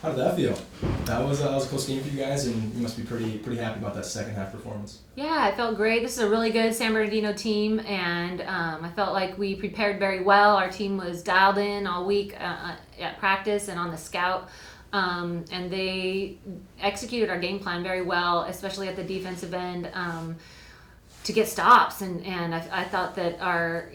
How did that feel? That was a close game for you guys, and you must be pretty happy about that second half performance. Yeah, I felt great. This is a really good San Bernardino team, and I felt like we prepared very well. Our team was dialed in all week at practice and on the scout, and they executed our game plan very well, especially at the defensive end, to get stops. And I thought that our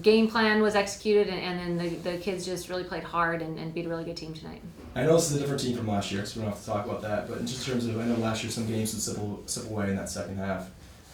game plan was executed, and then the kids just really played hard and beat a really good team tonight. I know this is a different team from last year, so we don't have to talk about that. But in just terms of, I know last year some games would slip away in that second half.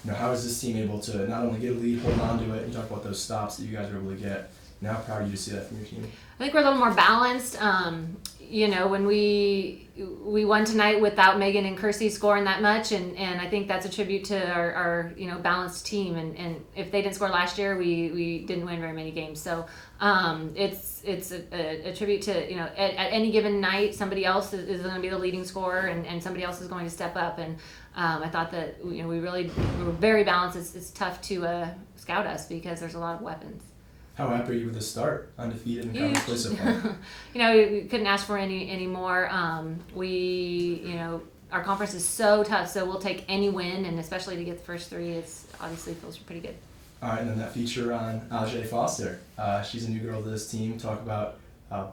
How is this team able to not only get a lead, hold on to it, and talk about those stops that you guys were able to get? How proud are you to see that from your team? I think we're a little more balanced. When we won tonight without Megan and Kersey scoring that much, and I think that's a tribute to our balanced team. And if they didn't score last year, we didn't win very many games. So it's a tribute to at any given night somebody else is going to be the leading scorer, and somebody else is going to step up. And I thought that we were very balanced. It's tough to scout us because there's a lot of weapons. How happy are you with the start, undefeated in conference play so far? We couldn't ask for any more. Our conference is so tough, so we'll take any win, and especially to get the first three, it's obviously feels pretty good. All right, and then that feature on Aj Foster. She's a new girl to this team. Talk about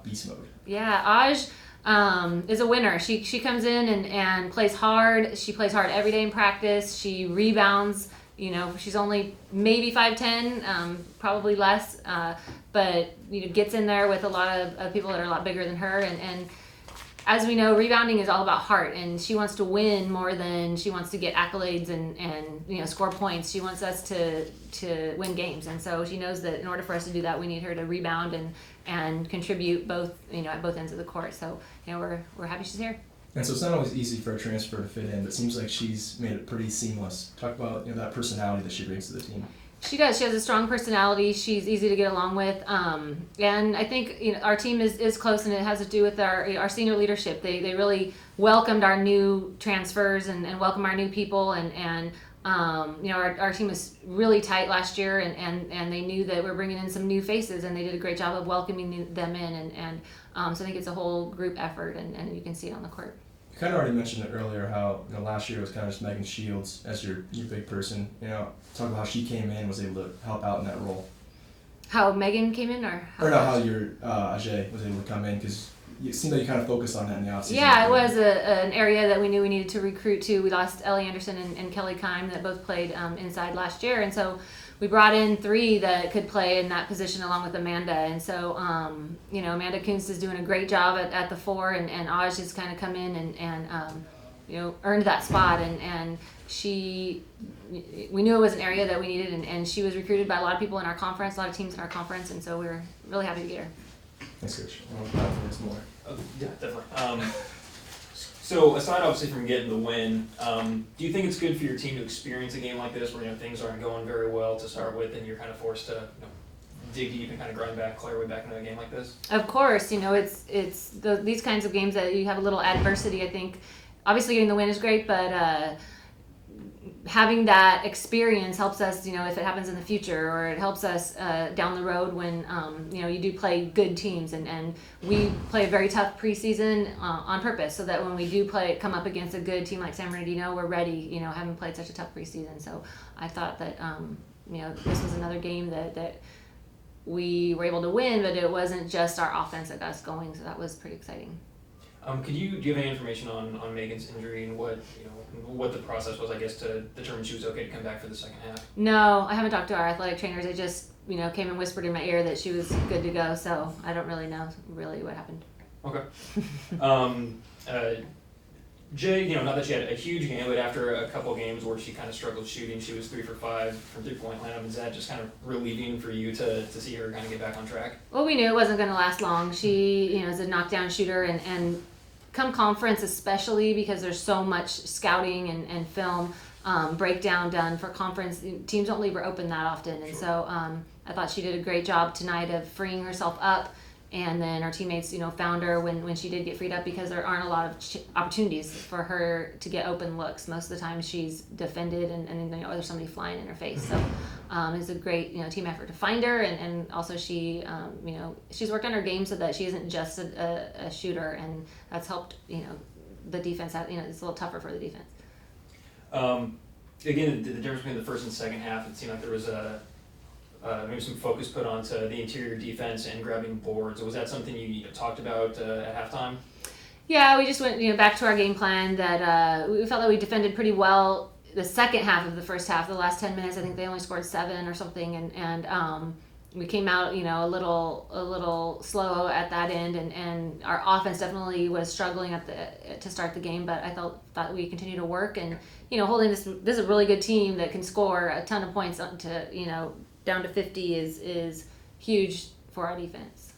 beast mode. Yeah, Aj is a winner. She comes in and plays hard. She plays hard every day in practice. She rebounds. She's only maybe 5'10", probably less, but gets in there with a lot of people that are a lot bigger than her. And as we know, rebounding is all about heart, and she wants to win more than she wants to get accolades and score points. She wants us to win games, and so she knows that in order for us to do that, we need her to rebound and contribute both at both ends of the court. So we're happy she's here. And so it's not always easy for a transfer to fit in, but it seems like she's made it pretty seamless. Talk about that personality that she brings to the team. She does. She has a strong personality. She's easy to get along with, and I think our team is close, and it has to do with our senior leadership. They really welcomed our new transfers and welcome our new people, and our team was really tight last year, and they knew that we're bringing in some new faces, and they did a great job of welcoming them in, and so I think it's a whole group effort, and you can see it on the court. You kind of already mentioned it earlier how last year was kind of just Megan Shields as your big person. Talk about how she came in, was able to help out in that role. How Megan came in, how your Ajay was able to come in, because it seemed like you kind of focused on that in the offseason. Yeah, it was an area that we knew we needed to recruit to. We lost Ellie Anderson and Kelly Kime that both played inside last year, and so we brought in three that could play in that position along with Amanda. And so, Amanda Kunst is doing a great job at the four, and Aj has kind of come in and earned that spot. And we knew it was an area that we needed, and she was recruited by a lot of people in our conference, a lot of teams in our conference, and so we were really happy to get her. Thanks, Coach. I want to talk some more. Yeah, definitely. So aside obviously from getting the win, do you think it's good for your team to experience a game like this where things aren't going very well to start with, and you're kind of forced to dig deep and kind of grind back, claw your way back into a game like this? Of course, it's these kinds of games that you have a little adversity. I think obviously getting the win is great, but having that experience helps us, if it happens in the future, or it helps us down the road when, you do play good teams. And we play a very tough preseason on purpose so that when we do come up against a good team like San Bernardino, we're ready, having played such a tough preseason. So I thought that, this was another game that we were able to win, but it wasn't just our offense that got us going. So that was pretty exciting. Do you have any information on Megan's injury and what the process was, I guess, to determine she was okay to come back for the second half? No, I haven't talked to our athletic trainers. They just, came and whispered in my ear that she was good to go. So I don't really know what happened. Okay. Jay, not that she had a huge game, but after a couple games where she kind of struggled shooting, she was 3 for 5 from 3-point line. Is that just kind of relieving for you to see her kind of get back on track? Well, we knew it wasn't going to last long. She, is a knockdown shooter, and come conference especially, because there's so much scouting and film breakdown done for conference. Teams don't leave her open that often. And so I thought she did a great job tonight of freeing herself up. And then our teammates, found her when she did get freed up, because there aren't a lot of opportunities for her to get open looks. Most of the time she's defended and then there's somebody flying in her face. So It's a great team effort to find her, and also she she's worked on her game so that she isn't just a shooter, and that's helped the defense out. It's a little tougher for the defense. Again, the difference between the first and second half, it seemed like there was maybe some focus put onto the interior defense and grabbing boards. Was that something you talked about at halftime? Yeah, we just went back to our game plan that we felt that we defended pretty well the second half of the first half. The last 10 minutes, I think they only scored 7 or something, and we came out a little slow at that end, and our offense definitely was struggling to start the game. But I thought we continued to work, and holding this is a really good team that can score a ton of points up to down to 50 is huge for our defense.